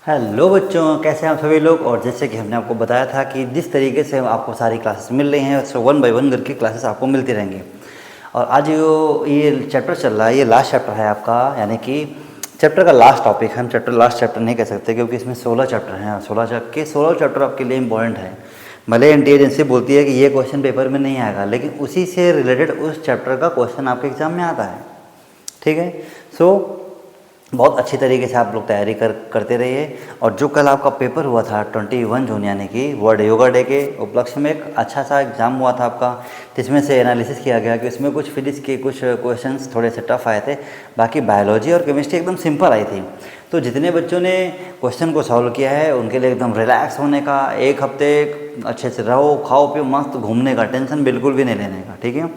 Hello बच्चों, कैसे हैं आप सभी लोग। और जैसे कि हमने आपको बताया था कि जिस तरीके से आपको सारी क्लासेस मिल रही हैं, सो 1 बाय 1 करके क्लासेस आपको मिलती रहेंगी। और आज ये चैप्टर चल रहा है, ये लास्ट चैप्टर है आपका, यानी कि चैप्टर का लास्ट टॉपिक। हम चैप्टर लास्ट चैप्टर नहीं कह सकते क्योंकि इसमें 16 चैप्टर हैं। 16 चैप्टर आपके लिए इंपॉर्टेंट है। भले एनटीए एजेंसी बोलती है कि ये क्वेश्चन पेपर में नहीं आएगा, लेकिन उसी से रिलेटेड उस चैप्टर का क्वेश्चन आपके एग्जाम में आता है। ठीक है। सो बहुत अच्छी तरीके से आप लोग तैयारी करते रहिए। और जो कल आपका पेपर हुआ था 21 जून यानी कि वर्ल्ड योगा डे के उपलक्ष्य में, एक अच्छा सा एग्ज़ाम हुआ था आपका, जिसमें से एनालिसिस किया गया कि उसमें कुछ फिजिक्स के कुछ क्वेश्चंस थोड़े से टफ आए थे, बाकी बायोलॉजी और केमिस्ट्री एकदम सिंपल आई थी। तो जितने बच्चों ने क्वेश्चन को सॉल्व किया है उनके लिए एकदम रिलैक्स होने का, एक हफ्ते अच्छे से रहो, खाओ पियो, मस्त घूमने का, टेंशन बिल्कुल भी नहीं लेने का। ठीक है।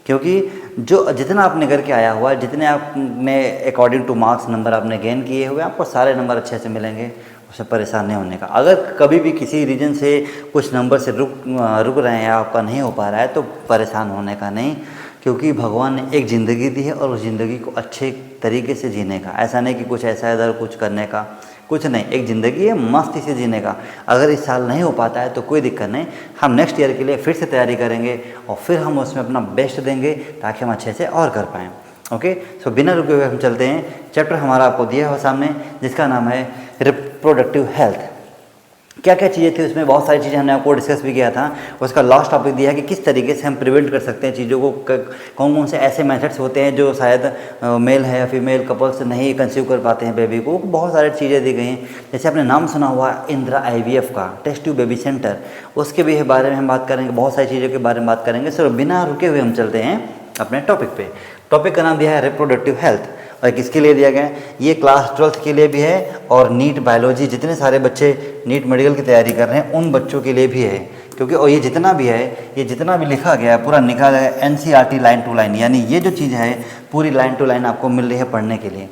क्योंकि जो जितना आपने करके आया हुआ है, जितने आपने अकॉर्डिंग टू मार्क्स नंबर आपने गेन किए हुए, आपको सारे नंबर अच्छे से मिलेंगे। उससे परेशान नहीं होने का। अगर कभी भी किसी रीजन से कुछ नंबर से रुक रहे हैं या आपका नहीं हो पा रहा है, तो परेशान होने का नहीं, क्योंकि भगवान ने एक ज़िंदगी दी है और उस ज़िंदगी को अच्छे तरीके से जीने का। ऐसा नहीं कि कुछ ऐसा इधर कुछ करने का, कुछ नहीं। एक ज़िंदगी है मस्ती से जीने का। अगर इस साल नहीं हो पाता है तो कोई दिक्कत नहीं, हम नेक्स्ट ईयर के लिए फिर से तैयारी करेंगे और फिर हम उसमें अपना बेस्ट देंगे ताकि हम अच्छे से और कर पाएँ। ओके। सो बिना रुके हुए हम चलते हैं। चैप्टर हमारा आपको दिया हुआ सामने, जिसका नाम है रिप्रोडक्टिव हेल्थ। क्या क्या चीज़ें थी उसमें, बहुत सारी चीज़ें हमने आपको डिस्कस भी किया था। उसका लास्ट टॉपिक दिया है कि किस तरीके से हम प्रिवेंट कर सकते हैं चीज़ों को, कौन कौन से ऐसे मेथड्स होते हैं जो शायद मेल है या फीमेल कपल्स नहीं कंसीव कर पाते हैं बेबी को। बहुत सारी चीज़ें दी गई हैं। जैसे आपने नाम सुना हुआ इंदिरा IVF का, टेस्ट ट्यूब बेबी सेंटर, उसके भी बारे में हम बात करेंगे। बहुत सारी चीज़ों के बारे में बात करेंगे। सर बिना रुके हुए हम चलते हैं अपने टॉपिक पे। टॉपिक का नाम दिया है रिप्रोडक्टिव हेल्थ। और किसके लिए दिया गया है? ये क्लास 12th के लिए भी है और नीट बायोलॉजी, जितने सारे बच्चे नीट मेडिकल की तैयारी कर रहे हैं उन बच्चों के लिए भी है। क्योंकि और ये जितना भी है, ये जितना भी लिखा गया है पूरा निकाला गया NCERT लाइन टू लाइन, यानी ये जो चीज़ है पूरी लाइन टू लाइन आपको मिल रही है पढ़ने के लिए।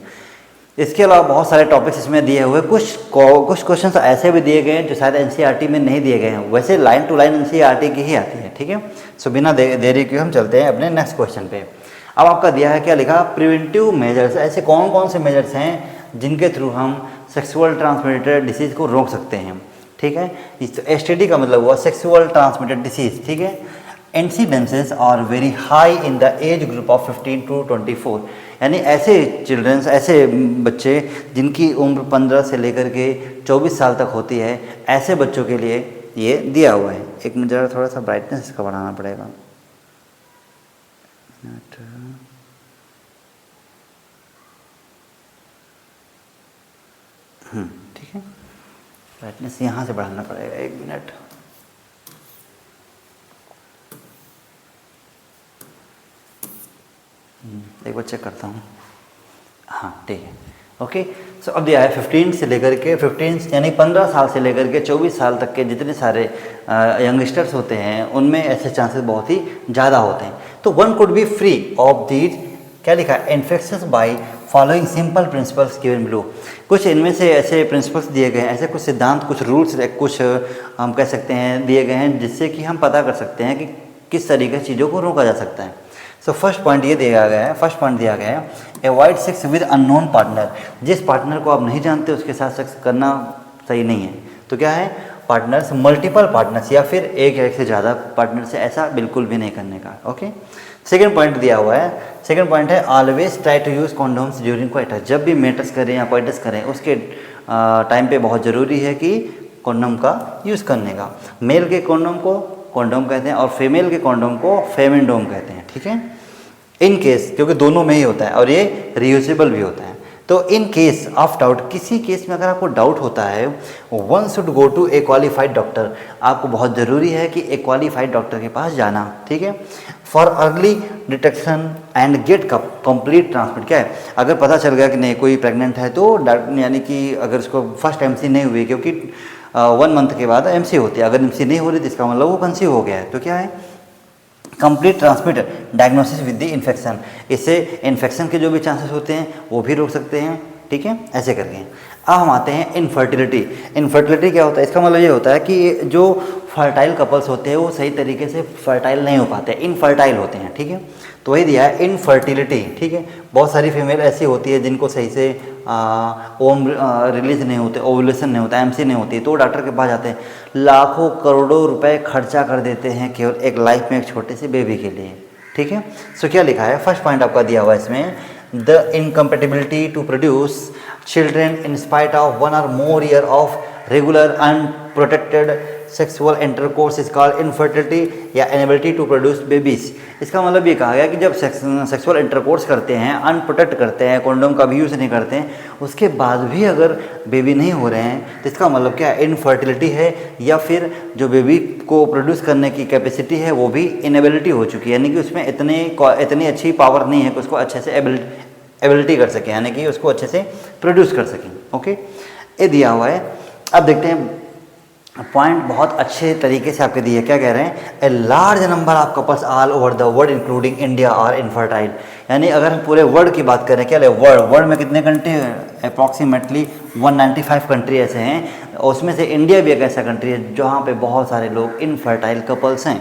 इसके अलावा बहुत सारे टॉपिक्स इसमें दिए हुए, कुछ क्वेश्चन ऐसे भी दिए गए हैं जो शायद NCERT में नहीं दिए गए हैं। वैसे लाइन टू लाइन NCERT की ही आती है। ठीक है। सो बिना देरी के हम चलते हैं अपने नेक्स्ट क्वेश्चन पे। अब आपका दिया है, क्या लिखा? Preventive measures. ऐसे कौन कौन से मेजर्स हैं जिनके थ्रू हम सेक्सुअल ट्रांसमिटेड डिसीज़ को रोक सकते हैं। ठीक है। STD का मतलब हुआ सेक्सुअल ट्रांसमिटेड डिसीज़। ठीक है। Incidences are very high in the age group of 15 to 24, यानी ऐसे चिल्ड्रंस, ऐसे बच्चे जिनकी उम्र 15 से लेकर के 24 साल तक होती है, ऐसे बच्चों के लिए ये दिया हुआ है। एक मिनट ज़रा थोड़ा सा ब्राइटनेस इसका बढ़ाना पड़ेगा। ठीक है। ब्राइटनेस यहाँ से बढ़ाना पड़ेगा, एक मिनट। एक बार चेक करता हूँ। हाँ ठीक है। ओके। सो अब दिया है 15 से लेकर के 15 यानी 15 साल से लेकर के 24 साल तक के जितने सारे यंगस्टर्स होते हैं उनमें ऐसे चांसेस बहुत ही ज़्यादा होते हैं। तो one could be free of these, क्या लिखा है, infections by following simple principles given below. कुछ इनमें से ऐसे प्रिंसिपल्स दिए गए हैं, ऐसे कुछ सिद्धांत, कुछ रूल्स, कुछ हम कह सकते हैं दिए गए हैं, जिससे कि हम पता कर सकते हैं कि किस तरीके से चीज़ों को रोका जा सकता है। सो फर्स्ट पॉइंट ये दिया गया है, फर्स्ट पॉइंट दिया गया है, avoid sex with unknown partner. जिस पार्टनर को आप नहीं जानते उसके साथ सेक्स करना सही नहीं है। तो क्या है, पार्टनर्स, मल्टीपल पार्टनर्स या फिर एक या एक से ज़्यादा पार्टनर से ऐसा बिल्कुल भी नहीं करने का। ओके। सेकेंड पॉइंट दिया हुआ है, सेकेंड पॉइंट है always try to use condoms during coitus. जब भी मेटस करें या क्वाइटस करें उसके टाइम पे बहुत ज़रूरी है कि कॉन्डोम का यूज़ करने का। मेल के कॉन्डोम को कॉन्डोम कहते हैं और फीमेल के कॉन्डोम को फेमिनडोम कहते हैं। ठीक है। इन केस, क्योंकि दोनों में ही होता है और ये रियूजेबल भी होता है। तो इन केस ऑफ डाउट, किसी केस में अगर आपको डाउट होता है, one should go to a qualified doctor. आपको बहुत ज़रूरी है कि एक क्वालिफाइड डॉक्टर के पास जाना। ठीक है। For early detection and get complete transmit. क्या है, अगर पता चल गया कि नहीं कोई प्रेग्नेंट है तो यानी कि अगर उसको फर्स्ट MC नहीं हुई, क्योंकि 1 मंथ के बाद MC होती है, अगर MC नहीं हो रही तो इसका मतलब वो कंसीव हो गया है। तो क्या है, complete transmit diagnosis with the infection. इससे इन्फेक्शन के जो भी चांसेस होते हैं वो भी रोक सकते हैं। ठीक है, ऐसे करके। अब हम आते हैं इनफर्टिलिटी। इनफर्टिलिटी क्या होता है, इसका मतलब ये होता है कि जो फर्टाइल कपल्स होते हैं वो सही तरीके से फर्टाइल नहीं हो पाते, इनफर्टाइल होते हैं। ठीक है। तो वही दिया है इनफर्टिलिटी, ठीक है। बहुत सारी फीमेल ऐसी होती है जिनको सही से ओम रिलीज नहीं होते, ओवुलेशन नहीं होता, एमसी नहीं होती, तो डॉक्टर के पास जाते हैं, लाखों करोड़ों रुपए खर्चा कर देते हैं केवल एक लाइफ में एक छोटे से बेबी के लिए, ठीक है। सो क्या लिखा है, फर्स्ट पॉइंट आपका दिया हुआ है इसमें, the incompatibility to produce children in spite of 1 or more year of regular unprotected sexual intercourse is called infertility या इनएबिलिटी टू प्रोड्यूस बेबीज। इसका मतलब ये कहा गया कि जब सेक्सुअल इंटरकोर्स करते हैं, अनप्रोटेक्ट करते हैं, कॉन्डोम का भी यूज़ नहीं करते हैं, उसके बाद भी अगर बेबी नहीं हो रहे हैं तो इसका मतलब क्या है, इनफर्टिलिटी है, या फिर जो बेबी को प्रोड्यूस करने की कैपेसिटी है वो भी इनएबिलिटी हो चुकी है, यानी कि उसमें इतनी अच्छी पावर नहीं है कि उसको अच्छे से एबिलिटी कर सकें, यानी कि उसको अच्छे से प्रोड्यूस कर सकें। ओके, ये दिया हुआ है। अब देखते हैं पॉइंट बहुत अच्छे तरीके से आपके दिए, क्या कह रहे हैं, a large number of couples all over the world including India are infertile. यानी अगर हम पूरे वर्ल्ड की बात करें, क्या वर्ल्ड में कितने कंट्री, अप्रॉक्सीमेटली 195 कंट्री ऐसे हैं, उसमें से इंडिया भी एक ऐसा कंट्री है जहाँ पे बहुत सारे लोग इनफर्टाइल कपल्स हैं,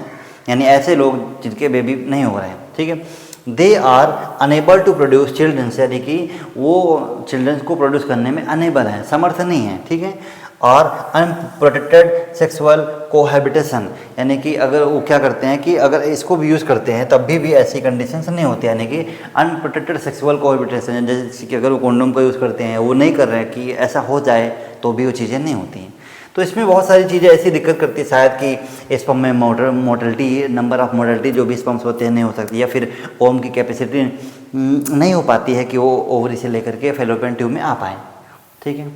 यानी ऐसे लोग जिनके बेबी नहीं हो रहे हैं, ठीक है। They are unable to produce childrens, यानी कि वो चिल्ड्रंस को प्रोड्यूस करने में अनेबल हैं, समर्थ नहीं है, ठीक है। और अनप्रोटेक्टेड सेक्सुअल कोहैबिटेशन, यानी कि अगर वो क्या करते हैं कि अगर इसको भी यूज़ करते हैं तब भी ऐसी कंडीशंस नहीं होती, यानी कि अनप्रोटेक्टेड सेक्सुअल कोहैबिटेशन, जैसे कि अगर वो कॉन्डोम का यूज़ करते हैं, वो नहीं कर रहे हैं कि ऐसा हो जाए तो भी वो चीज़ें नहीं होती हैं। तो इसमें बहुत सारी चीज़ें ऐसी दिक्कत करती है, शायद कि स्पर्म में मोर्टेलिटी, नंबर ऑफ मोर्टेलिटी जो भी स्पर्म्स होते हैं नहीं हो सकती, या फिर ओम की कैपेसिटी नहीं हो पाती है कि वो ओवरी से लेकर के फैलोपियन ट्यूब में आ पाए, ठीक है।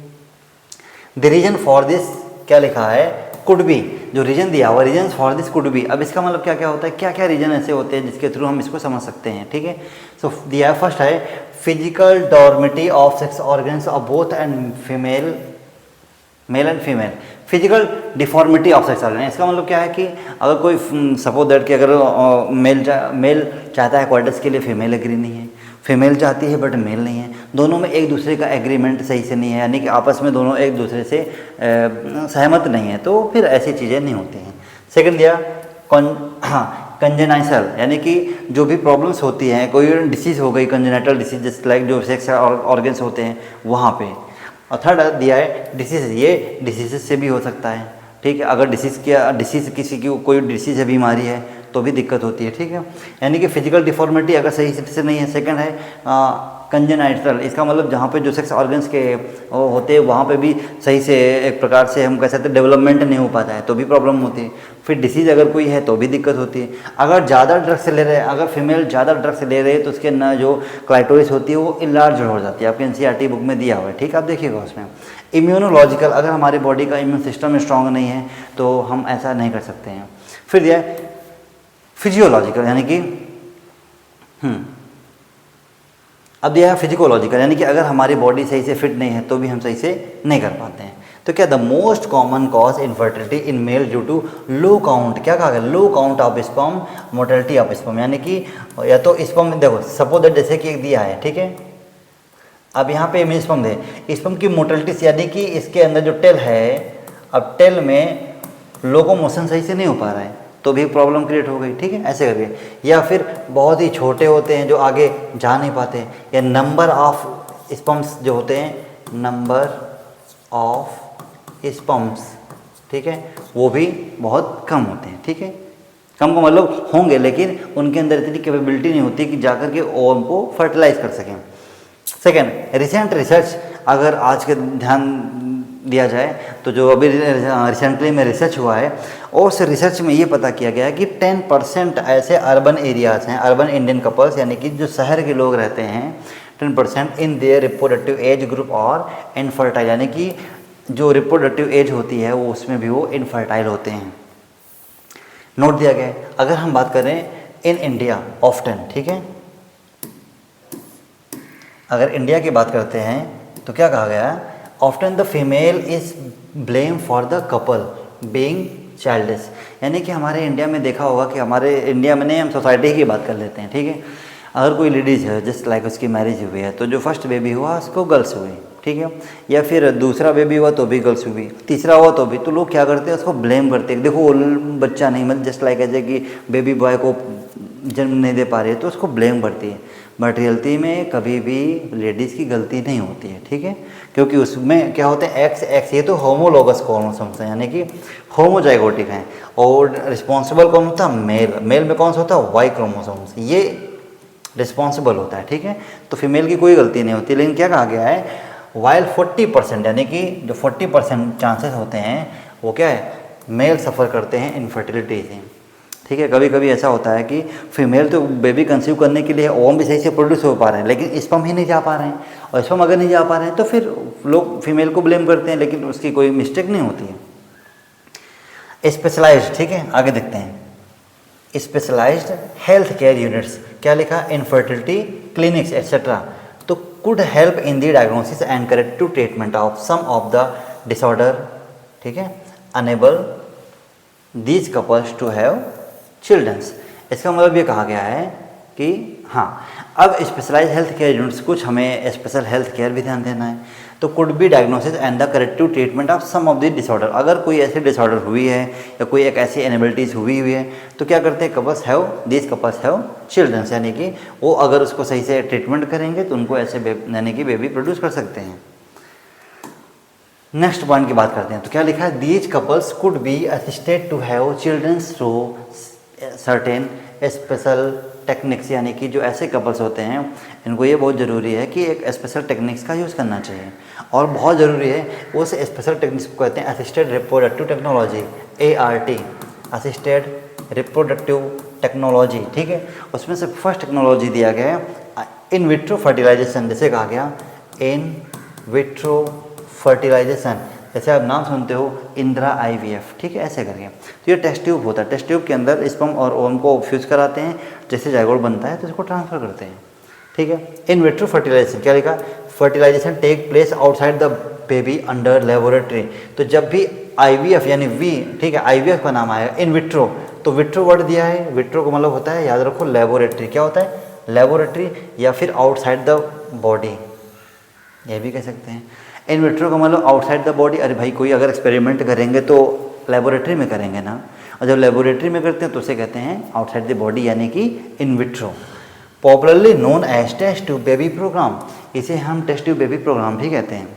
द रीजन फॉर दिस क्या लिखा है, कुड बी, जो रीजन दिया हुआ reason for this could be. अब इसका मतलब क्या क्या होता है, क्या क्या रीजन ऐसे होते हैं जिसके थ्रू हम इसको समझ सकते हैं, ठीक है। सो दिया है, फर्स्ट है physical deformity of sex organs of both and female, male and female, physical deformity of sex organ. इसका मतलब क्या है कि अगर कोई सपोज दैट कि अगर मेल चाहता है क्वार्टर्स के लिए, फीमेल एग्री नहीं है, फीमेल चाहती है बट मेल नहीं है, दोनों में एक दूसरे का एग्रीमेंट सही से नहीं है, यानी कि आपस में दोनों एक दूसरे से सहमत नहीं है, तो फिर ऐसी चीज़ें नहीं होती हैं। सेकंड दिया कंजेनाइटल, यानी कि जो भी प्रॉब्लम्स होती हैं, कोई डिसीज़ हो गई, कंजेनाइटल डिसीज जैसे लाइक जो सेक्स ऑर्गन्स होते हैं वहाँ पे। और थर्ड दिया है डिसीज़, ये डिसीज़ से भी हो सकता है, ठीक है। अगर डिसीज़ किसी की कोई डिसीज़ है, बीमारी है, तो भी दिक्कत होती है, ठीक है। यानी कि फिजिकल डिफॉर्मिटी अगर सही से नहीं है। सेकंड है कंजेनाइटल, इसका मतलब जहाँ पे जो सेक्स ऑर्गन्स के होते हैं वहाँ पे भी सही से एक प्रकार से हम कह सकते हैं डेवलपमेंट नहीं हो पाता है, तो भी प्रॉब्लम होती है। फिर डिसीज़ अगर कोई है तो भी दिक्कत होती है। अगर ज़्यादा ड्रग्स ले रहे हैं, अगर फीमेल ज़्यादा ड्रग्स ले रहे हैं तो उसके ना जो क्लाइटोरिस होती है वो इनलार्ज हो जाती है, आपके एनसीईआरटी बुक में दिया हुआ है, ठीक है, आप देखिएगा उसमें। इम्यूनोलॉजिकल, अगर हमारे बॉडी का इम्यून सिस्टम स्ट्रॉन्ग नहीं है तो हम ऐसा नहीं कर सकते हैं। फिर दिया फिजियोलॉजिकल, यानी कि अब दिया है फिजिकोलॉजिकल, यानी कि अगर हमारी बॉडी सही से फिट नहीं है तो भी हम सही से नहीं कर पाते हैं। तो क्या the most common cause infertility in male due to low count, क्या कहा गया, low count of sperm, mortality of sperm, यानी कि या तो स्पर्म, देखो सपोज दैट जैसे कि एक दिया है, ठीक है। अब यहाँ पे इमेज स्पर्म है, स्पर्म की मोर्टेलिटी, यानी कि इसके अंदर जो टेल है, अब टेल में लोकोमोशन सही से नहीं हो पा रहा है तो भी प्रॉब्लम क्रिएट हो गई, ठीक है, ऐसे करके। या फिर बहुत ही छोटे होते हैं जो आगे जा नहीं पाते, या नंबर ऑफ स्पर्म्स जो होते हैं, नंबर ऑफ स्पर्म्स, ठीक है, वो भी बहुत कम होते हैं, ठीक है। कम का मतलब होंगे लेकिन उनके अंदर इतनी कैपेबिलिटी नहीं होती कि जाकर के ओवम को फर्टिलाइज कर सकें। सेकेंड, रिसेंट रिसर्च, अगर आज के ध्यान दिया जाए तो जो अभी रिसेंटली में रिसर्च हुआ है, और उस रिसर्च में ये पता किया गया है कि 10% ऐसे अर्बन एरियाज़ हैं, अर्बन इंडियन कपल्स, यानी कि जो शहर के लोग रहते हैं, 10% in their reproductive age group और इनफर्टाइल, यानी कि जो रिप्रोडक्टिव एज होती है वो उसमें भी वो इनफर्टाइल होते हैं। नोट दिया गया है। अगर हम बात करें इन इंडिया ऑफ्टन, ठीक है, अगर इंडिया की बात करते हैं तो क्या कहा गया, often the female is blame for the couple being childless, यानी कि हमारे इंडिया में देखा होगा कि हमारे इंडिया में नहीं, हम सोसाइटी की बात कर लेते हैं, ठीक है। अगर कोई लेडीज़ है जस्ट लाइक उसकी मैरिज हुई है तो जो फर्स्ट बेबी हुआ उसको गर्ल्स हुई, ठीक है, या फिर दूसरा बेबी हुआ तो भी गर्ल्स हुई, तीसरा हुआ तो भी, तो लोग क्या करते हैं उसको ब्लेम करते हैं, देखो वो बच्चा नहीं, मतलब जस्ट लाइक ऐसे कि बेबी बॉय को जन्म नहीं दे पा रही है तो उसको ब्लेम करती है, बट रियलिटी में कभी भी लेडीज़ की गलती नहीं होती है, ठीक है। क्योंकि उसमें क्या होते हैं, एक्स ये तो होमोलोगस क्रोमोसोम्स हैं, यानी कि होमोजाइगोटिक हैं, और रिस्पॉन्सिबल कौन होता है, मेल में कौन सा होता है, वाई क्रोमोसोम्स, ये रिस्पॉन्सिबल होता है, ठीक है। तो फीमेल की कोई गलती नहीं होती, लेकिन क्या कहा गया है, वाइल 40%, यानी कि जो 40% चांसेस होते हैं वो क्या है, मेल सफ़र करते हैं इनफर्टिलिटी से, ठीक है। कभी कभी ऐसा होता है कि फीमेल तो बेबी कंसीव करने के लिए ओवम भी सही से प्रोड्यूस हो पा रहे हैं, लेकिन स्पर्म ही नहीं जा पा रहे हैं, और स्पर्म अगर नहीं जा पा रहे हैं तो फिर लोग फीमेल को ब्लेम करते हैं, लेकिन उसकी कोई मिस्टेक नहीं होती है। स्पेशलाइज्ड, ठीक है, आगे देखते हैं। स्पेशलाइज्ड हेल्थ केयर यूनिट्स, क्या लिखा, इनफर्टिलिटी क्लिनिक्स एक्सेट्रा, तो could help in the diagnosis and corrective treatment of some of the disorder, ठीक है, enable these couples to have childrens. इसका मतलब ये कहा गया है कि हाँ, अब स्पेशलाइज हेल्थ केयर यूनिट्स, कुछ हमें स्पेशल हेल्थ केयर भी ध्यान देना है, तो could be diagnosis and the corrective treatment of some of the disorder, अगर कोई ऐसी डिसऑर्डर हुई है या कोई एक ऐसी एनेबिलिटीज़ हुई है तो क्या करते हैं, दीज कपल्स हैव चिल्ड्रंस, यानी कि वो अगर उसको सही से ट्रीटमेंट करेंगे तो उनको ऐसे यानी कि बेबी प्रोड्यूस कर सकते हैं। नेक्स्ट पॉइंट की बात करते हैं, तो क्या लिखा है, these couples could be assisted to have childrens through certain special techniques, यानी कि जो ऐसे कपल्स होते हैं इनको ये बहुत ज़रूरी है कि एक स्पेशल टेक्निक्स का यूज़ करना चाहिए, और बहुत ज़रूरी है उस स्पेशल टेक्निक्स को कहते हैं assisted reproductive technology, ART, assisted reproductive technology, ठीक है। उसमें से फर्स्ट टेक्नोलॉजी दिया गया है इन विट्रो फर्टिलाइजेशन, जैसे कहा गया इन विट्रो फर्टिलाइजेशन, जैसे आप नाम सुनते हो इंदिरा IVF, ठीक है, ऐसे करके। तो ये टेस्ट ट्यूब होता है, टेस्ट ट्यूब के अंदर स्पर्म और ओवम को फ्यूज कराते हैं, जैसे जायगोट बनता है तो इसको ट्रांसफ़र करते हैं, ठीक है। इन विट्रो फर्टिलाइजेशन, क्या लिखा, fertilization take place outside the baby under laboratory, तो जब भी IVF यानी ठीक है, IVF का नाम आया इन विट्रो, तो विट्रो वर्ड दिया है, विट्रो का मतलब होता है, याद रखो, लेबोरेटरी, क्या होता है, लेबोरेटरी, या फिर आउटसाइड द बॉडी, ये भी कह सकते हैं। इन विट्रो का मतलब आउटसाइड द बॉडी, अरे भाई कोई अगर एक्सपेरिमेंट करेंगे तो लेबोरेटरी में करेंगे ना, और जब लेबोरेटरी में करते हैं तो उसे कहते हैं आउटसाइड द बॉडी, यानी कि in vitro. Popularly known as test tube baby programme, इसे हम टेस्ट ट्यूब बेबी प्रोग्राम भी कहते हैं।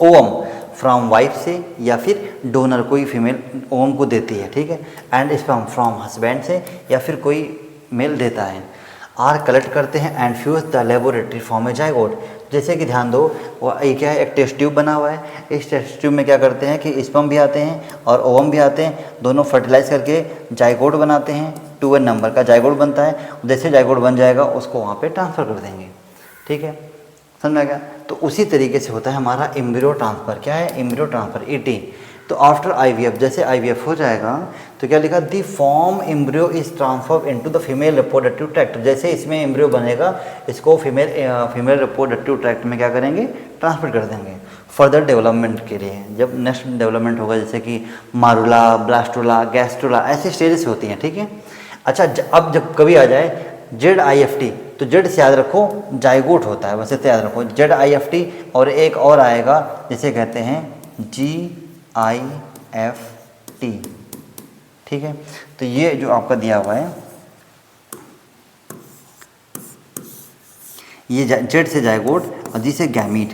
ओवम फ्रॉम वाइफ से या फिर डोनर, कोई फीमेल ओवम को देती है, ठीक है, एंड स्पर्म फ्रॉम हस्बैंड से या फिर कोई मेल देता है, आर कलेक्ट करते हैं and fuse the laboratory form A zygote, जैसे कि ध्यान दो, वो ये क्या है, एक टेस्ट ट्यूब बना हुआ है, इस टेस्ट ट्यूब में क्या करते हैं कि स्पर्म भी आते हैं और ओवम भी आते हैं, दोनों फर्टिलाइज करके जाइगोट बनाते हैं, 2n नंबर का जाइगोट बनता है, जैसे जाइगोट बन जाएगा उसको वहाँ पे ट्रांसफ़र कर देंगे, ठीक है, समझ में आ गया। तो उसी तरीके से होता है हमारा एम्ब्रियो ट्रांसफ़र, क्या है, एम्ब्रियो ट्रांसफ़र, ET। तो आफ्टर IVF, जैसे IVF हो जाएगा तो क्या लिखा, the form embryo is transfer into the female reproductive tract, जैसे इसमें एम्ब्रियो बनेगा इसको फीमेल रिप्रोडक्टिव ट्रैक्ट में क्या करेंगे, ट्रांसफर कर देंगे फर्दर डेवलपमेंट के लिए। जब नेक्स्ट डेवलपमेंट होगा, जैसे कि मारुला, ब्लास्टुला, गैस्ट्रुला, ऐसी स्टेजेस होती हैं, ठीक है। अच्छा, अब जब कभी आ जाए ZIFT, तो जेड से याद रखो जाइगोट होता है, वैसे तो याद रखो ZIFT, और एक और आएगा जिसे कहते हैं GIFT, ठीक है। तो ये जो आपका दिया हुआ है, ये जेड से जाइगोट और जी से गैमीट,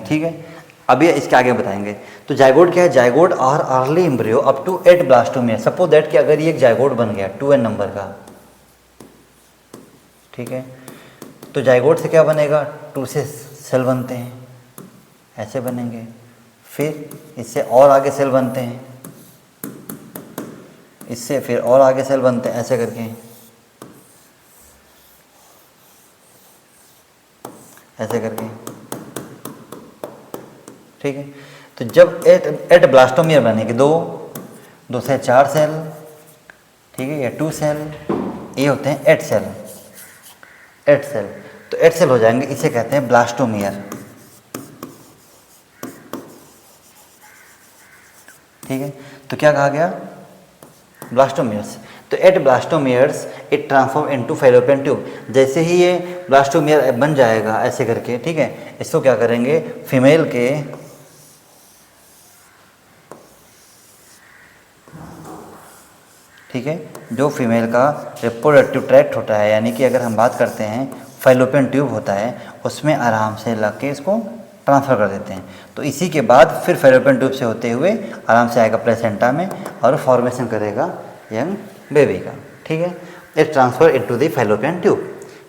ठीक है। अब ये इसके आगे बताएंगे। तो जाइगोट क्या है, zygote are early embryo up to 8 blastomere, suppose that कि अगर ये एक जाइगोट बन गया 2n नंबर का, ठीक है, तो जाइगोट से क्या बनेगा, 2 से सेल बनते हैं, ऐसे बनेंगे, फिर इससे और आगे सेल बनते हैं, इससे फिर और आगे सेल बनते हैं, ऐसे करके, ऐसे करके, ठीक है। तो जब 8 ब्लास्टोमियर बनेंगे, 2 से 4 सेल, ठीक है, या 2 सेल, ये होते हैं 8 सेल, तो 8 सेल हो जाएंगे, इसे कहते हैं ब्लास्टोमियर, ठीक है। तो क्या कहा गया, ब्लास्टोमियर्स। तो 8 blastomeres it transform into fallopian tube, जैसे ही ये ब्लास्टोमियर बन जाएगा ऐसे करके, ठीक है, इसको क्या करेंगे, फीमेल के ठीक है, जो फीमेल का रिप्रोडक्टिव ट्रैक्ट होता है, यानी कि अगर हम बात करते हैं फैलोपियन ट्यूब होता है, उसमें आराम से लग के इसको ट्रांसफ़र कर देते हैं। तो इसी के बाद फिर फैलोपियन ट्यूब से होते हुए आराम से आएगा प्लेसेंटा में और फॉर्मेशन करेगा यंग बेबी का। ठीक है, it transfer into the fallopian tube.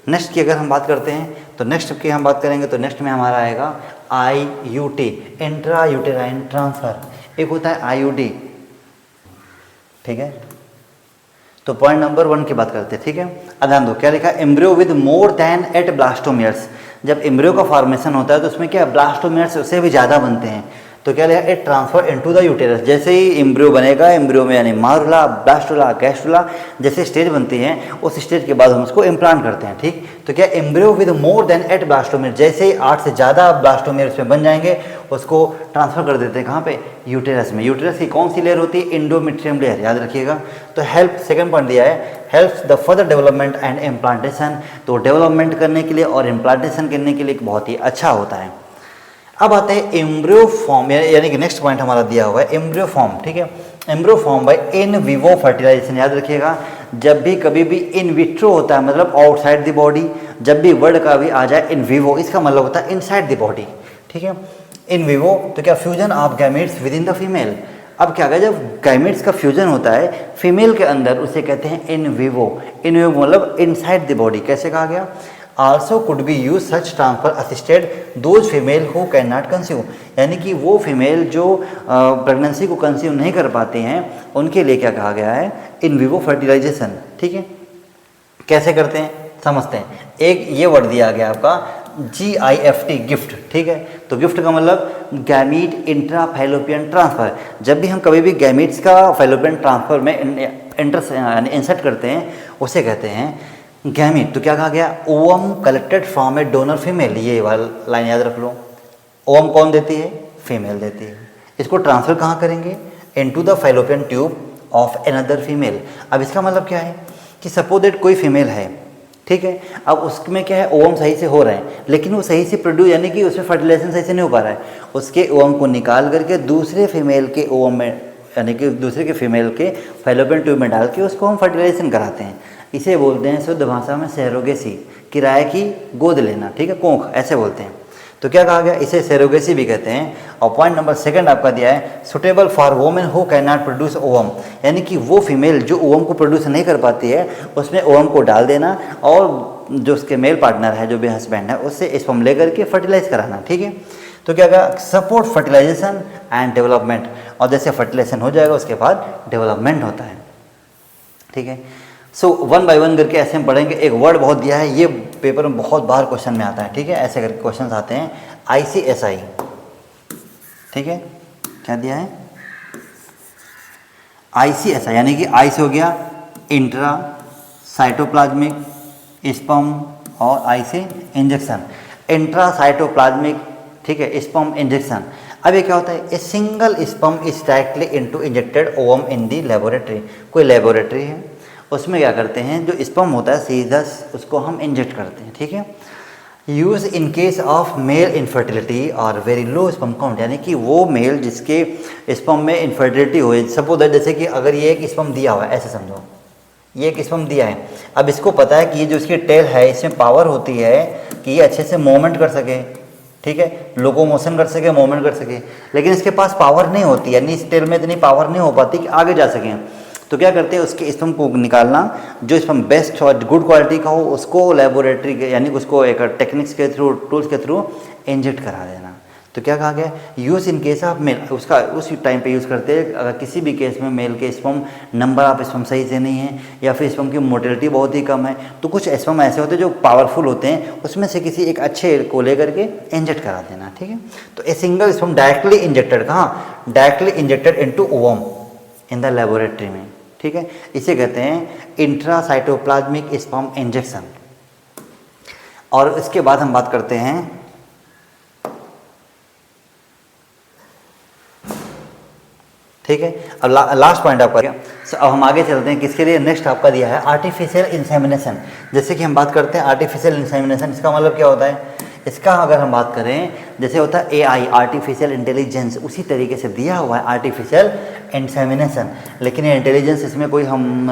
Next की अगर हम बात करते हैं तो नेक्स्ट की हम बात करेंगे तो नेक्स्ट में हमारा आएगा IUT, इंट्रा यूटेराइन ट्रांसफ़र। एक होता है IUD, ठीक है। तो पॉइंट नंबर 1 की बात करते हैं, ठीक है। अब ध्यान दो, क्या लिखा है, embryo with more than 8 blastomeres. जब एम्ब्रियो का फॉर्मेशन होता है तो उसमें क्या ब्लास्टोमियर्स उससे भी ज़्यादा बनते हैं। तो क्या लिखा, it transfer into the uterus. जैसे ही एम्ब्रियो बनेगा, एम्ब्रियो में यानी मारुला, ब्लास्टुला, गैस्ट्रुला जैसे स्टेज बनती हैं, उस स्टेज के बाद हम उसको इम्प्लांट करते हैं। ठीक, तो क्या embryo with more than 8 blastomere, जैसे ही 8 से ज़्यादा ब्लास्टोमियर उसमें बन जाएंगे, उसको ट्रांसफ़र कर देते हैं कहाँ पे, यूटेरस में। यूटेरस की कौन सी लेयर होती है, इंडोमेट्रियम लेयर, याद रखिएगा। तो हेल्प, सेकंड पॉइंट दिया है, helps the further development and implantation. तो डेवलपमेंट करने के लिए और इम्प्लांटेशन करने के लिए बहुत ही अच्छा होता है। अब आते हैं एम्ब्रियो फॉर्म, यानी कि नेक्स्ट पॉइंट हमारा दिया हुआ है एम्ब्रियो फॉर्म। ठीक है, embryo form by in vivo fertilization. याद रखिएगा, जब भी कभी भी इन विट्रो होता है मतलब आउटसाइड द बॉडी, जब भी वर्ड का भी आ जाए इन विवो, इसका मतलब होता है इनसाइड द बॉडी। ठीक है, इन विवो तो क्या fusion of gametes with in the female. अब क्या कहें, जब गैमेट्स का फ्यूजन होता है फीमेल के अंदर, उसे कहते हैं इन विवो। इन विवो मतलब इनसाइड द बॉडी। कैसे कहा गया, also could be use such transfer assisted those female who can not conceive. यानी कि वो फीमेल जो प्रेगनेंसी को कंसीव नहीं कर पाते हैं, उनके लिए क्या कहा गया है, इन विवो फर्टिलाइजेशन। ठीक है, कैसे करते हैं समझते हैं। एक ये वर्ड दिया गया आपका GIFT, गिफ्ट। ठीक है, तो गिफ्ट का मतलब गैमीट इंट्रा फैलोपियन ट्रांसफर। जब भी हम कभी भी गैमीट्स का फैलोपियन ट्रांसफर में इंसर्ट करते हैं, उसे कहते हैं गैमीट। तो क्या कहा गया, ovum collected from A donor female. ये वाला लाइन याद रख लो, ओवम कौन देती है, फीमेल देती है। इसको ट्रांसफर कहाँ करेंगे, into the fallopian tube of another female. अब इसका मतलब क्या है कि सपोज दैट कोई फीमेल है, ठीक है, अब उसमें क्या है, ओवम सही से हो रहे हैं, लेकिन वो सही से प्रोड्यूस, यानी कि उसमें फर्टिलाइजेशन सही से नहीं हो पा रहा है। उसके ओवम को निकाल करके दूसरे फीमेल के ओवम में, यानी कि दूसरे के फीमेल के फैलोपियन ट्यूब में डाल के उसको हम फर्टिलाइजेशन कराते हैं। इसे बोलते हैं शुद्ध भाषा में सैरोगेसी, किराए की गोद लेना। ठीक है, कोंख ऐसे बोलते हैं। तो क्या कहा गया, इसे सैरोगेसी भी कहते हैं। और पॉइंट नंबर 2 आपका दिया है, suitable for women who can not produce ovum. यानी कि वो फीमेल जो ओवम को प्रोड्यूस नहीं कर पाती है, उसमें ओवम को डाल देना और जो उसके मेल पार्टनर है, जो भी हस्बैंड है, उससे स्पर्म ले करके फर्टिलाइज कराना। ठीक है, तो क्या कहा, सपोर्ट फर्टिलाइजेशन एंड डेवलपमेंट। और जैसे फर्टिलाइजेशन हो जाएगा उसके बाद डेवलपमेंट होता है। ठीक है, सो 1 बाय 1 करके ऐसे हम पढ़ेंगे। एक वर्ड बहुत दिया है, ये पेपर में बहुत बार क्वेश्चन में आता है। ठीक है, ऐसे करके क्वेश्चन आते हैं, ICSI। ठीक है, क्या दिया है, ICSI, यानी कि आई से हो गया इंट्रा साइटोप्लाज्मिक स्पर्म, और आई से इंजेक्शन, इंट्रा साइटोप्लाज्मिक। ठीक है, स्पर्म इंजेक्शन। अब ये क्या होता है, ए single sperm is directly into injected ovum in the laboratory. कोई लेबोरेटरी है, उसमें क्या करते हैं, जो स्पर्म होता है सीधा उसको हम इंजेक्ट करते हैं। ठीक है, use in case of male infertility और वेरी लो स्पर्म काउंट। यानी कि वो मेल जिसके स्पर्म में इनफर्टिलिटी हो, सपोज जैसे कि अगर ये एक स्पर्म दिया हुआ है, ऐसे समझो ये एक स्पर्म दिया है। अब इसको पता है कि ये जो इसकी टेल है, इसमें पावर होती है कि ये अच्छे से मूवमेंट कर सके। ठीक है, लोकोमोशन कर सके, मूवमेंट कर सके, लेकिन इसके पास पावर नहीं होती, यानी इस टेल में इतनी पावर नहीं हो पाती कि आगे जा सकें। तो क्या करते हैं, उसके स्पर्म को निकालना, जो स्पर्म बेस्ट और गुड क्वालिटी का हो, उसको लेबोरेटरी के, यानी उसको एक टेक्निक्स के थ्रू, टूल्स के थ्रू इंजेक्ट करा देना। तो क्या कहा गया, use in case of male, उसका उसी टाइम पे यूज़ करते हैं अगर किसी भी केस में मेल के स्पर्म नंबर ऑफ स्पर्म सही से नहीं है, या फिर स्पर्म की मोटिलिटी बहुत ही कम है। तो कुछ स्पर्म ऐसे होते हैं जो पावरफुल होते हैं, उसमें से किसी एक अच्छे को लेकर के इंजेक्ट करा देना। ठीक है, तो a single sperm directly injected, कहाँ, directly injected into ovum in the laboratory में। ठीक है, इसे कहते हैं इंट्रासाइटोप्लाज्मिक स्पर्म इंजेक्शन। और इसके बाद हम बात करते हैं ठीक है, अब लास्ट पॉइंट आपका क्या। अब हम आगे चलते हैं, किसके लिए, नेक्स्ट आपका दिया है आर्टिफिशियल इंसेमिनेशन। जैसे कि हम बात करते हैं आर्टिफिशियल इंसेमिनेशन, इसका मतलब क्या होता है, इसका अगर हम बात करें, जैसे होता है AI आर्टिफिशियल इंटेलिजेंस, उसी तरीके से दिया हुआ है आर्टिफिशियल इंसेमिनेशन, लेकिन ये इंटेलिजेंस इसमें कोई हम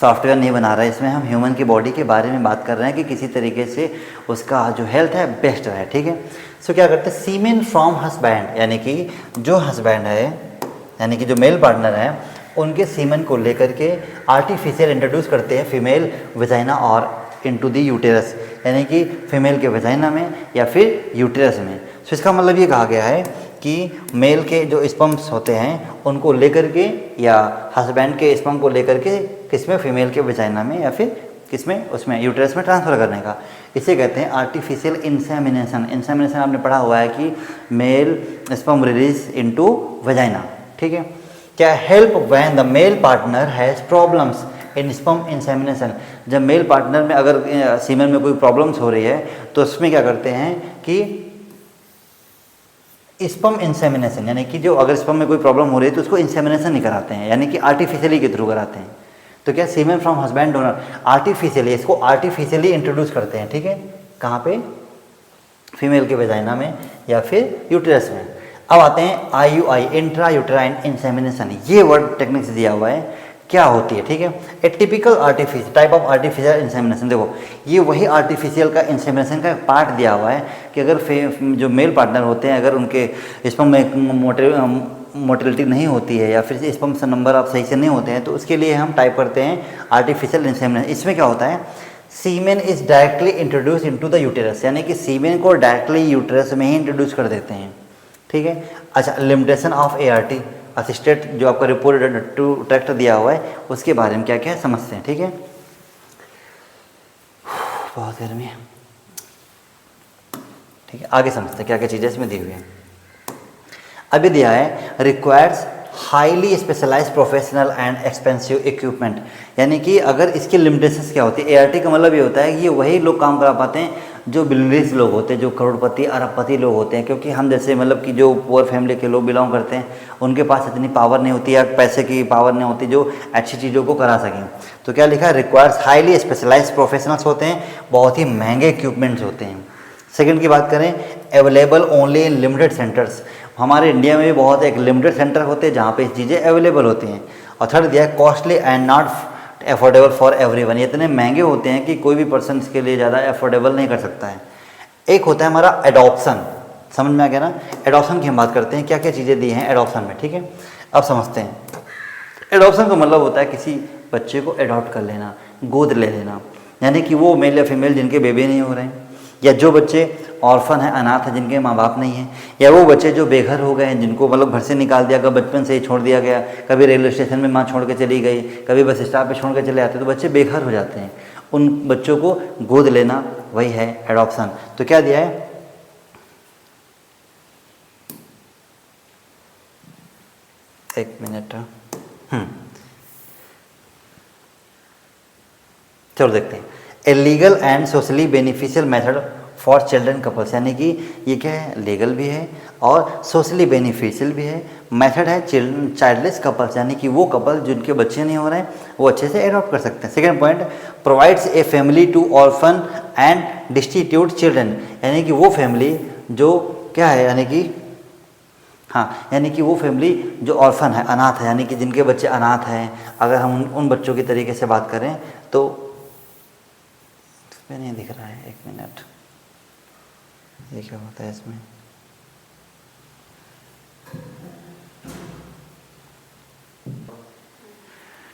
सॉफ्टवेयर नहीं बना रहे हैं, इसमें हम ह्यूमन की बॉडी के बारे में बात कर रहे हैं कि किसी तरीके से उसका जो हेल्थ है बेस्ट रहे, ठीक है। सो क्या करते हैं, सीमेन फ्रॉम हस्बैंड, यानी कि जो हस्बैंड है, यानी कि जो मेल पार्टनर है, उनके सीमेन को लेकर के आर्टिफिशियल इंट्रोड्यूस करते हैं फीमेल वजाइना और इनटू द यूटेरस, यानी कि फीमेल के वजाइना में या फिर यूटेरस में। सो इसका मतलब ये कहा गया है कि मेल के जो स्पर्म्स होते हैं उनको लेकर के, या हस्बैंड के स्पर्म को लेकर के किसमें, फीमेल के वजाइना में या फिर किसमें, उसमें यूटेरस में ट्रांसफ़र करने का, इसे कहते हैं आर्टिफिशियल इंसेमिनेशन। इंसेमिनेशन आपने पढ़ा हुआ है कि mail sperm release into vagina, ठीक है। क्या help when the male partner has problems in sperm insemination, जब मेल पार्टनर में अगर सीमेन में कोई प्रॉब्लम्स हो रही है तो उसमें क्या करते हैं कि स्पर्म इंसेमिनेशन, यानी कि जो अगर स्पर्म में कोई प्रॉब्लम हो रही है तो उसको इंसेमिनेशन नहीं कराते हैं, यानी कि आर्टिफिशियली के थ्रू कराते हैं। तो क्या सीमेन फ्रॉम हस्बैंड डोनर आर्टिफिशियली, इसको आर्टिफिशियली इंट्रोड्यूस करते हैं, ठीक है। कहाँ पे, फीमेल के वेजाइना में या फिर यूटेरस में। अब आते हैं IUI इंट्रा यूटेराइन इंसेमिनेशन, ये वर्ड टेक्निक से दिया हुआ है, क्या होती है, ठीक है। ए typical artificial type of artificial insemination, देखो ये वही आर्टिफिशियल का इंसेमिनेशन का पार्ट दिया हुआ है कि अगर जो मेल पार्टनर होते हैं अगर उनके स्पर्म में मोटिलिटी नहीं होती है या फिर स्पर्म से नंबर आप सही से नहीं होते हैं तो उसके लिए हम टाइप करते हैं आर्टिफिशियल इंसेमिनेशन। इसमें क्या होता है, semen is directly introduce into the uterus, यानी कि सीमेन को डायरेक्टली यूटेरस में ही इंट्रोड्यूस कर देते हैं, ठीक है। अच्छा, लिमिटेशन ऑफ ART असिस्टेड, जो आपका रिपोर्ट टू ट्रैक्टर दिया हुआ है उसके बारे में क्या क्या समझते हैं, ठीक है। बहुत गर्मी है, ठीक है, आगे समझते हैं क्या क्या चीज़ें इसमें दी हुई हैं। अभी दिया है requires highly specialised professional and expensive equipment, यानी कि अगर इसकी लिमिटेशंस क्या होती है, ART का मतलब ये होता है कि ये वही लोग काम करा पाते हैं जो बिलियनरीज लोग होते हैं, जो करोड़पति अरबपति लोग होते हैं, क्योंकि हम जैसे मतलब कि जो पुअर फैमिली के लोग बिलोंग करते हैं उनके पास इतनी पावर नहीं होती या पैसे की पावर नहीं होती जो अच्छी चीज़ों को करा सकें। तो क्या लिखा है, रिक्वायर्स हाईली स्पेशलाइज्ड प्रोफेशनल्स होते हैं, बहुत ही महंगे इक्विपमेंट्स होते हैं। सेकंड की बात करें, available only in limited centres, हमारे इंडिया में भी बहुत एक लिमिटेड सेंटर होते हैं जहाँ पे चीज़ें अवेलेबल होती हैं। और थर्ड दिया है costly and not affordable for everyone, ये इतने महंगे होते हैं कि कोई भी पर्सन इसके लिए ज़्यादा अफोर्डेबल नहीं कर सकता है। एक होता है हमारा एडॉप्शन, समझ में आ गया ना, एडॉप्शन की हम बात करते हैं, क्या क्या चीज़ें दी हैं एडॉप्शन में, ठीक है। अब समझते हैं, एडॉप्शन का मतलब होता है किसी बच्चे को एडॉप्ट कर लेना, गोद ले लेना, यानी कि वो मेल या फीमेल जिनके बेबी नहीं हो रहे हैं, या जो बच्चे ऑर्फन है, अनाथ है, जिनके माँ बाप नहीं हैं, या वो बच्चे जो बेघर हो गए हैं, जिनको मतलब घर से निकाल दिया गया, बचपन से ही छोड़ दिया गया, कभी रेलवे स्टेशन में माँ छोड़ के चली गई, कभी बस स्टॉप पे छोड़ के चले आते, तो बच्चे बेघर हो जाते हैं, उन बच्चों को गोद लेना वही है एडॉप्शन। तो क्या दिया है, एक मिनट, चलो देखते हैं, a legal and socially beneficial method for children couples, यानी कि ये क्या है, लीगल भी है और सोशली बेनिफिशियल भी है, मेथड है चाइल्डलेस कपल्स, यानी कि वो कपल जिनके बच्चे नहीं हो रहे हैं वो अच्छे से एडॉप्ट कर सकते हैं। Second point, provides a family to orphan and destitute children, यानी कि वो फैमिली जो क्या है, यानी कि हाँ, यानी कि वो फैमिली जो ऑर्फन है, अनाथ है, यानी कि जिनके बच्चे अनाथ हैं, अगर हम उन बच्चों की तरीके से बात करें तो इसमें नहीं दिख रहा है, एक मिनट, ये क्या होता है इसमें,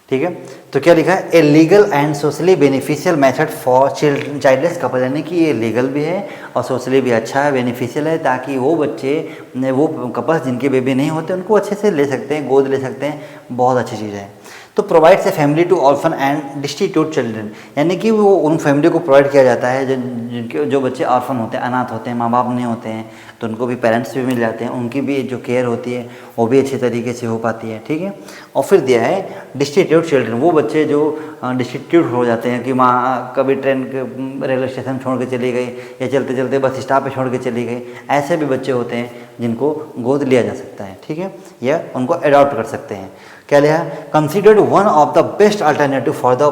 ठीक है। तो क्या लिखा है, a legal and socially beneficial method for childless couple, यानी कि ये लीगल भी है और सोशली भी अच्छा है, बेनिफिशियल है, ताकि वो बच्चे, वो कपल्स जिनके बेबी नहीं होते उनको अच्छे से ले सकते हैं, गोद ले सकते हैं, बहुत अच्छी चीज़ है। तो provides a family to orphan and destitute children, यानी कि वो उन फैमिली को प्रोवाइड किया जाता है जिनके जो बच्चे ऑर्फन होते हैं, अनाथ होते हैं, माँ बाप नहीं होते हैं, तो उनको भी पेरेंट्स भी मिल जाते हैं, उनकी भी जो केयर होती है वो भी अच्छे तरीके से हो पाती है, ठीक है। और फिर दिया है डिस्टिट्यूट चिल्ड्रन, वो बच्चे जो डिस्टिट्यूट हो जाते हैं कि माँ कभी ट्रेन के रेलवे स्टेशन छोड़ के चली गई या चलते चलते बस स्टॉप पे छोड़ के चली गई, ऐसे भी बच्चे होते हैं जिनको गोद लिया जा सकता है, ठीक है, या उनको अडॉप्ट कर सकते हैं। क्या लिया, considered one of the best alternative for the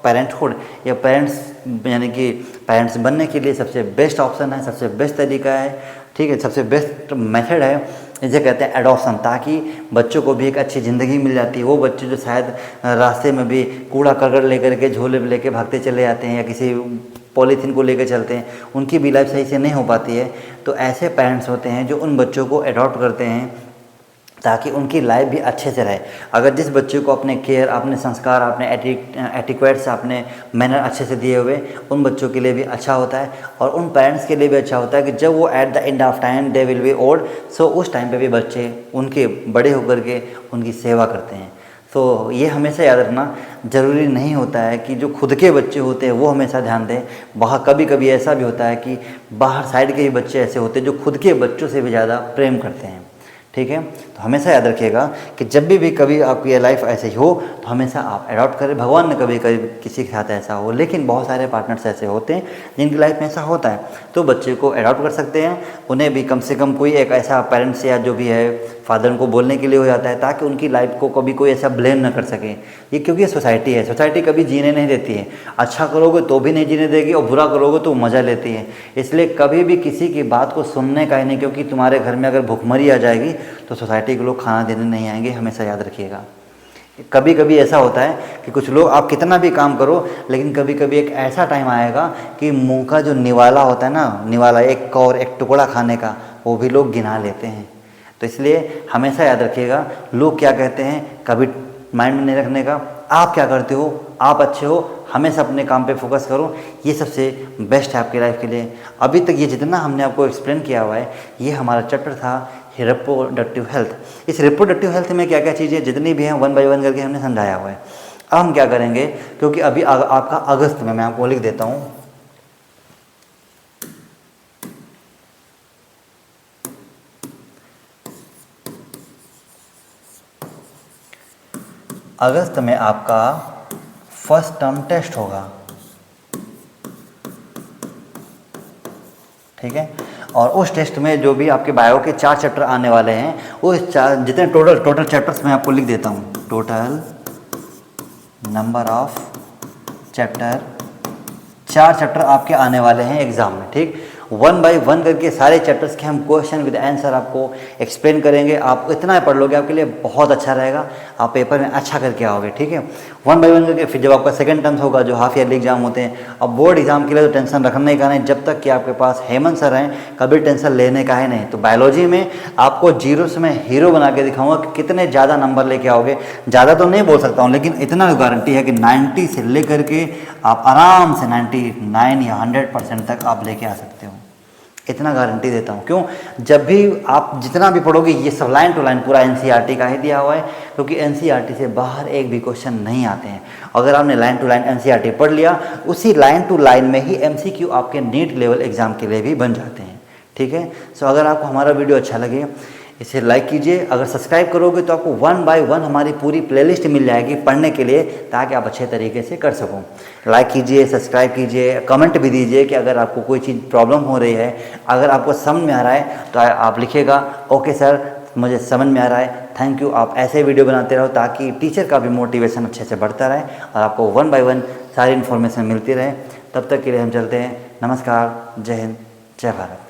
parenthood, या पेरेंट्स यानी कि पेरेंट्स बनने के लिए सबसे बेस्ट ऑप्शन है, सबसे बेस्ट तरीका है, ठीक है, सबसे बेस्ट मेथड है, इसे कहते हैं एडॉप्शन, ताकि बच्चों को भी एक अच्छी ज़िंदगी मिल जाती है। वो बच्चे जो शायद रास्ते में भी कूड़ा करकट लेकर के झोले में लेके भागते चले जाते हैं या किसी पॉलीथीन को लेकर चलते हैं, उनकी भी लाइफ सही से नहीं हो पाती है। तो ऐसे पेरेंट्स होते हैं जो उन बच्चों को अडॉप्ट करते हैं ताकि उनकी लाइफ भी अच्छे से रहे। अगर जिस बच्चे को अपने केयर, अपने संस्कार, अपने एटिक्वेट्स, अपने मैनर अच्छे से दिए हुए, उन बच्चों के लिए भी अच्छा होता है और उन पेरेंट्स के लिए भी अच्छा होता है कि जब वो at the end of time they will be old, so उस टाइम पे भी बच्चे उनके बड़े होकर के उनकी सेवा करते हैं। तो ये हमेशा याद रखना, ज़रूरी नहीं होता है कि जो खुद के बच्चे होते हैं वो हमेशा ध्यान दें। बाहर कभी कभी ऐसा भी होता है कि बाहर साइड के भी बच्चे ऐसे होते हैं जो खुद के बच्चों से भी ज़्यादा प्रेम करते हैं, ठीक है। तो हमेशा याद रखिएगा कि जब भी कभी आपकी लाइफ ऐसे ही हो तो हमेशा आप अडॉप्ट करें। भगवान ने कभी कभी किसी के साथ ऐसा हो, लेकिन बहुत सारे पार्टनर्स ऐसे होते हैं जिनकी लाइफ में ऐसा होता है, तो बच्चे को अडॉप्ट कर सकते हैं। उन्हें भी कम से कम कोई एक ऐसा पेरेंट्स या जो भी है फादर को बोलने के लिए हो जाता है, ताकि उनकी लाइफ को कभी कोई ऐसा ब्लेम ना कर सके। ये क्योंकि ये सोसाइटी है, सोसाइटी कभी जीने नहीं देती है। अच्छा करोगे तो भी नहीं जीने देगी और बुरा करोगे तो मज़ा लेती है। इसलिए कभी भी किसी की बात को सुनने का ही नहीं, क्योंकि तुम्हारे घर में अगर भुखमरी आ जाएगी तो सोसाइटी के लोग खाना देने नहीं आएंगे, हमेशा याद रखिएगा। कभी कभी ऐसा होता है कि कुछ लोग, आप कितना भी काम करो, लेकिन कभी कभी एक ऐसा टाइम आएगा कि मुंह का जो निवाला होता है ना, निवाला एक और एक टुकड़ा खाने का, वो भी लोग गिना लेते हैं। तो इसलिए हमेशा याद रखिएगा, लोग क्या कहते हैं कभी माइंड में नहीं रखने का। आप क्या करते हो, आप अच्छे हो, हमेशा अपने काम पे फोकस करो, ये सबसे बेस्ट है आपकी लाइफ के लिए। अभी तक ये जितना हमने आपको एक्सप्लेन किया हुआ है, ये हमारा चैप्टर था रिप्रोडक्टिव हेल्थ। इस रिप्रोडक्टिव हेल्थ में क्या क्या चीज़ें जितनी भी हैं 1 बाय 1 करके हमने समझाया हुआ है। अब हम क्या करेंगे, क्योंकि अभी आपका अगस्त में, मैं आपको लिख देता हूँ, अगस्त में आपका फर्स्ट टर्म टेस्ट होगा, ठीक है। और उस टेस्ट में जो भी आपके बायो के 4 चैप्टर आने वाले हैं, वो 4 जितने टोटल चैप्टर्स मैं आपको लिख देता हूँ, total number of chapter, 4 chapter आपके आने वाले हैं एग्ज़ाम में, ठीक। 1 बाय 1 करके सारे चैप्टर्स के हम क्वेश्चन विद आंसर आपको एक्सप्लेन करेंगे। आप इतना पढ़ लोगे, आपके लिए बहुत अच्छा रहेगा, आप पेपर में अच्छा करके आओगे, ठीक है। 1 बाय 1 करके फिर जब आपका सेकंड टर्म होगा, जो हाफ ईयरली एग्जाम होते हैं, अब बोर्ड एग्जाम के लिए तो टेंशन रखने का नहीं, जब तक कि आपके पास हेमंत सर हैं कभी टेंशन लेने का है नहीं। तो बायोलॉजी में आपको 0 से मैं हीरो बना के दिखाऊंगा कि कितने ज़्यादा नंबर लेके आओगे। ज़्यादा तो नहीं बोल सकता हूँ, लेकिन इतना गारंटी है कि 90 से लेकर के आप आराम से 99 या 100% तक आप लेके आ सकते हो, इतना गारंटी देता हूँ। क्यों, जब भी आप जितना भी पढ़ोगे, ये सब लाइन टू लाइन पूरा एनसीईआरटी का ही दिया हुआ है, क्योंकि एनसीईआरटी से बाहर एक भी क्वेश्चन नहीं आते हैं। अगर आपने लाइन टू लाइन एनसीईआरटी पढ़ लिया, उसी लाइन टू लाइन में ही एमसीक्यू आपके नीट लेवल एग्जाम के लिए भी बन जाते हैं, ठीक है। सो अगर आपको हमारा वीडियो अच्छा लगे, इसे लाइक कीजिए। अगर सब्सक्राइब करोगे तो आपको 1 बाय 1 हमारी पूरी प्लेलिस्ट मिल जाएगी पढ़ने के लिए, ताकि आप अच्छे तरीके से कर सको। लाइक कीजिए, सब्सक्राइब कीजिए, कमेंट भी दीजिए कि अगर आपको कोई चीज़ प्रॉब्लम हो रही है, अगर आपको समझ में आ रहा है तो आप लिखिएगा ओके सर मुझे समझ में आ रहा है, थैंक यू। आप ऐसे वीडियो बनाते रहो ताकि टीचर का भी मोटिवेशन अच्छे से बढ़ता रहे और आपको 1 बाय 1 सारी इन्फॉर्मेशन मिलती रहे। तब तक के लिए हम चलते हैं। नमस्कार, जय हिंद, जय भारत।